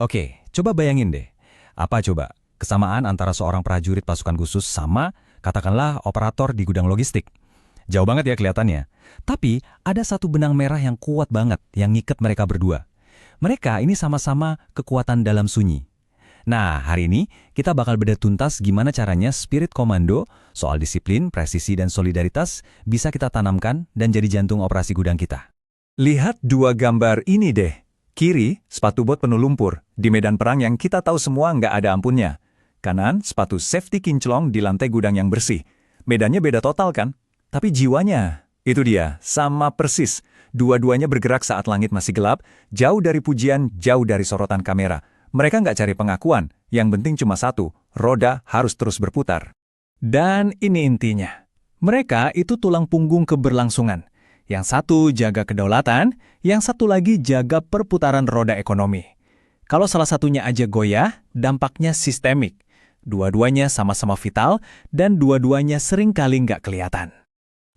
Oke, coba bayangin deh. Apa coba kesamaan antara seorang prajurit pasukan khusus sama, katakanlah, operator di gudang logistik? Jauh banget ya kelihatannya. Tapi ada satu benang merah yang kuat banget yang ngiket mereka berdua. Mereka ini sama-sama kekuatan dalam sunyi. Nah, hari ini kita bakal bedah tuntas gimana caranya spirit komando soal disiplin, presisi, dan solidaritas bisa kita tanamkan dan jadi jantung operasi gudang kita. Lihat dua gambar ini deh. Kiri, sepatu bot penuh lumpur, di medan perang yang kita tahu semua nggak ada ampunnya. Kanan, sepatu safety kinclong di lantai gudang yang bersih. Medannya beda total kan? Tapi jiwanya, itu dia, sama persis. Dua-duanya bergerak saat langit masih gelap, jauh dari pujian, jauh dari sorotan kamera. Mereka nggak cari pengakuan, yang penting cuma satu, roda harus terus berputar. Dan ini intinya. Mereka itu tulang punggung keberlangsungan. Yang satu jaga kedaulatan, yang satu lagi jaga perputaran roda ekonomi. Kalau salah satunya aja goyah, dampaknya sistemik. Dua-duanya sama-sama vital, dan dua-duanya seringkali nggak kelihatan.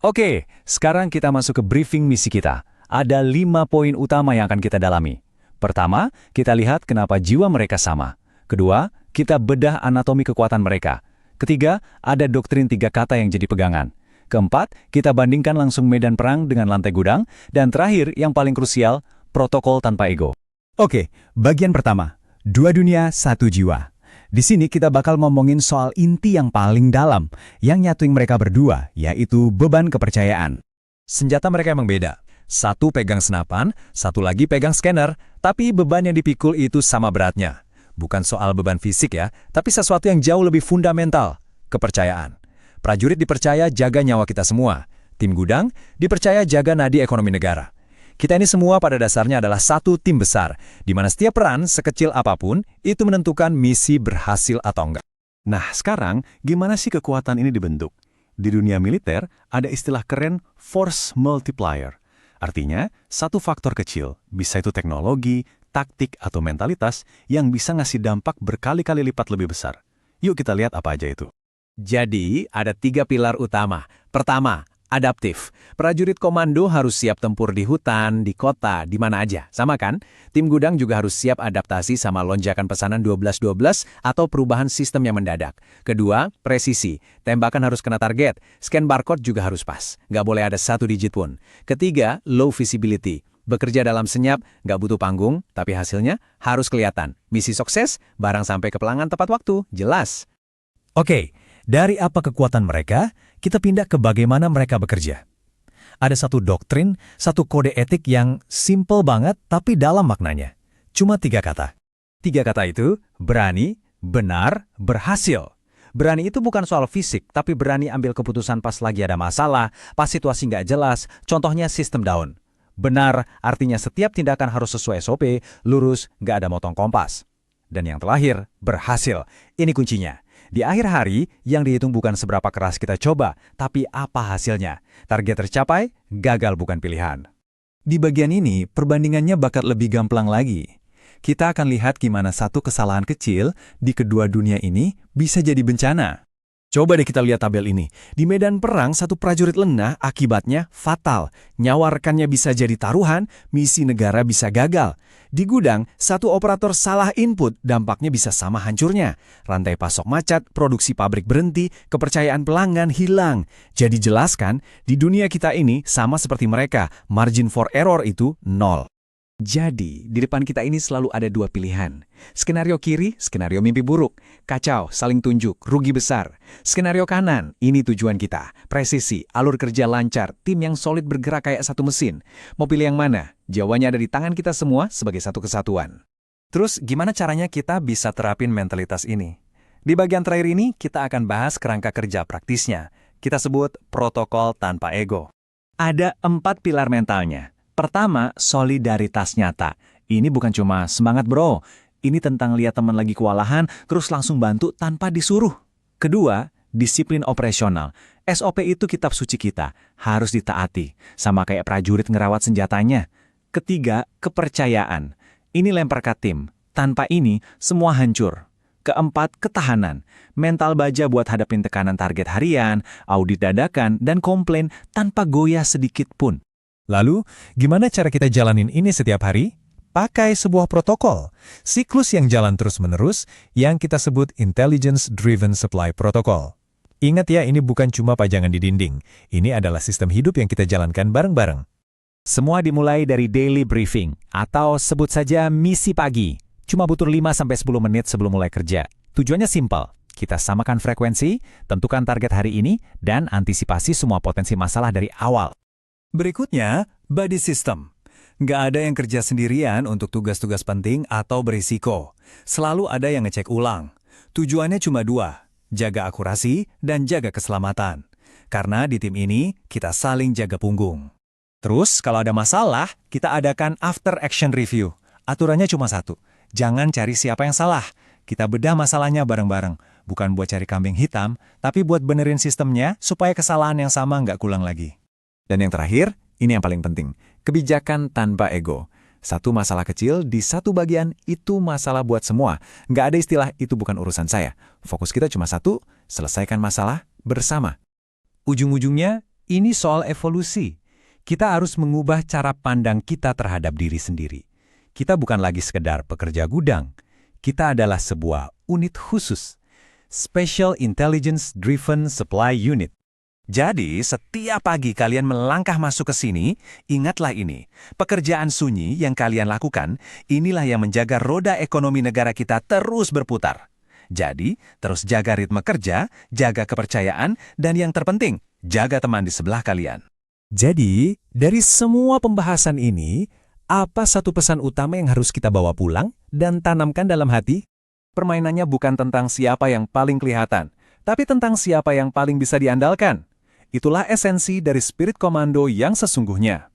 Oke, sekarang kita masuk ke briefing misi kita. Ada 5 poin utama yang akan kita dalami. Pertama, kita lihat kenapa jiwa mereka sama. Kedua, kita bedah anatomi kekuatan mereka. Ketiga, ada doktrin 3 kata yang jadi pegangan. Keempat, kita bandingkan langsung medan perang dengan lantai gudang. Dan terakhir, yang paling krusial, protokol tanpa ego. Oke, bagian pertama. 2 dunia, 1 jiwa. Di sini kita bakal ngomongin soal inti yang paling dalam, yang nyatuin mereka berdua, yaitu beban kepercayaan. Senjata mereka emang beda. Satu pegang senapan, satu lagi pegang scanner, tapi beban yang dipikul itu sama beratnya. Bukan soal beban fisik ya, tapi sesuatu yang jauh lebih fundamental, kepercayaan. Prajurit dipercaya jaga nyawa kita semua. Tim gudang dipercaya jaga nadi ekonomi negara. Kita ini semua pada dasarnya adalah satu tim besar, di mana setiap peran, sekecil apapun, itu menentukan misi berhasil atau enggak. Nah, sekarang gimana sih kekuatan ini dibentuk? Di dunia militer, ada istilah keren force multiplier. Artinya, satu faktor kecil, bisa itu teknologi, taktik, atau mentalitas, yang bisa ngasih dampak berkali-kali lipat lebih besar. Yuk kita lihat apa aja itu. Jadi, ada 3 pilar utama. Pertama, adaptif. Prajurit komando harus siap tempur di hutan, di kota, di mana aja. Sama kan? Tim gudang juga harus siap adaptasi sama lonjakan pesanan 12-12 atau perubahan sistem yang mendadak. Kedua, presisi. Tembakan harus kena target. Scan barcode juga harus pas. Nggak boleh ada 1 digit pun. Ketiga, low visibility. Bekerja dalam senyap, nggak butuh panggung, tapi hasilnya harus kelihatan. Misi sukses, barang sampai ke pelanggan tepat waktu. Jelas. Oke, dari apa kekuatan mereka, kita pindah ke bagaimana mereka bekerja. Ada satu doktrin, satu kode etik yang simple banget tapi dalam maknanya. Cuma 3 kata. 3 kata itu, berani, benar, berhasil. Berani itu bukan soal fisik, tapi berani ambil keputusan pas lagi ada masalah, pas situasi nggak jelas, contohnya sistem down. Benar, artinya setiap tindakan harus sesuai SOP, lurus, nggak ada motong kompas. Dan yang terakhir, berhasil. Ini kuncinya. Di akhir hari, yang dihitung bukan seberapa keras kita coba, tapi apa hasilnya. Target tercapai, gagal bukan pilihan. Di bagian ini, perbandingannya bakal lebih gampang lagi. Kita akan lihat gimana satu kesalahan kecil di kedua dunia ini bisa jadi bencana. Coba deh kita lihat tabel ini. Di medan perang, satu prajurit lengah akibatnya fatal. Nyawa rekannya bisa jadi taruhan, misi negara bisa gagal. Di gudang, satu operator salah input, dampaknya bisa sama hancurnya. Rantai pasok macet, produksi pabrik berhenti, kepercayaan pelanggan hilang. Jadi jelaskan, di dunia kita ini sama seperti mereka, margin for error itu 0. Jadi, di depan kita ini selalu ada 2 pilihan. Skenario kiri, skenario mimpi buruk. Kacau, saling tunjuk, rugi besar. Skenario kanan, ini tujuan kita. Presisi, alur kerja lancar, tim yang solid bergerak kayak satu mesin. Mau pilih yang mana? Jawabannya ada di tangan kita semua sebagai satu kesatuan. Terus gimana caranya kita bisa terapin mentalitas ini? Di bagian terakhir ini kita akan bahas kerangka kerja praktisnya. Kita sebut protokol tanpa ego. Ada 4 pilar mentalnya. Pertama, solidaritas nyata. Ini bukan cuma semangat bro. Ini tentang lihat teman lagi kewalahan, terus langsung bantu tanpa disuruh. Kedua, disiplin operasional. SOP itu kitab suci kita, harus ditaati. Sama kayak prajurit ngerawat senjatanya. Ketiga, kepercayaan. Ini lempar ke tim. Tanpa ini, semua hancur. Keempat, ketahanan. Mental baja buat hadapin tekanan target harian, audit dadakan, dan komplain tanpa goyah sedikit pun. Lalu, gimana cara kita jalanin ini setiap hari? pakai sebuah protokol, siklus yang jalan terus-menerus yang kita sebut Intelligence Driven Supply Protocol. Ingat ya, ini bukan cuma pajangan di dinding. Ini adalah sistem hidup yang kita jalankan bareng-bareng. Semua dimulai dari daily briefing, atau sebut saja misi pagi. Cuma butuh 5-10 menit sebelum mulai kerja. Tujuannya simpel. Kita samakan frekuensi, tentukan target hari ini, dan antisipasi semua potensi masalah dari awal. Berikutnya, body system. Nggak ada yang kerja sendirian untuk tugas-tugas penting atau berisiko. Selalu ada yang ngecek ulang. Tujuannya cuma dua, jaga akurasi dan jaga keselamatan. Karena di tim ini, kita saling jaga punggung. Terus, kalau ada masalah, kita adakan after action review. Aturannya cuma satu, jangan cari siapa yang salah. Kita bedah masalahnya bareng-bareng. Bukan buat cari kambing hitam, tapi buat benerin sistemnya supaya kesalahan yang sama nggak kulang lagi. Dan yang terakhir, ini yang paling penting. Kebijakan tanpa ego. Satu masalah kecil di satu bagian itu masalah buat semua. Nggak ada istilah itu bukan urusan saya. Fokus kita cuma satu, selesaikan masalah bersama. Ujung-ujungnya, ini soal evolusi. Kita harus mengubah cara pandang kita terhadap diri sendiri. Kita bukan lagi sekedar pekerja gudang. Kita adalah sebuah unit khusus. Special Intelligence Driven Supply Unit. Jadi, setiap pagi kalian melangkah masuk ke sini, ingatlah ini. Pekerjaan sunyi yang kalian lakukan, inilah yang menjaga roda ekonomi negara kita terus berputar. Jadi, terus jaga ritme kerja, jaga kepercayaan, dan yang terpenting, jaga teman di sebelah kalian. Jadi, dari semua pembahasan ini, apa satu pesan utama yang harus kita bawa pulang dan tanamkan dalam hati? Permainannya bukan tentang siapa yang paling kelihatan, tapi tentang siapa yang paling bisa diandalkan. Itulah esensi dari spirit komando yang sesungguhnya.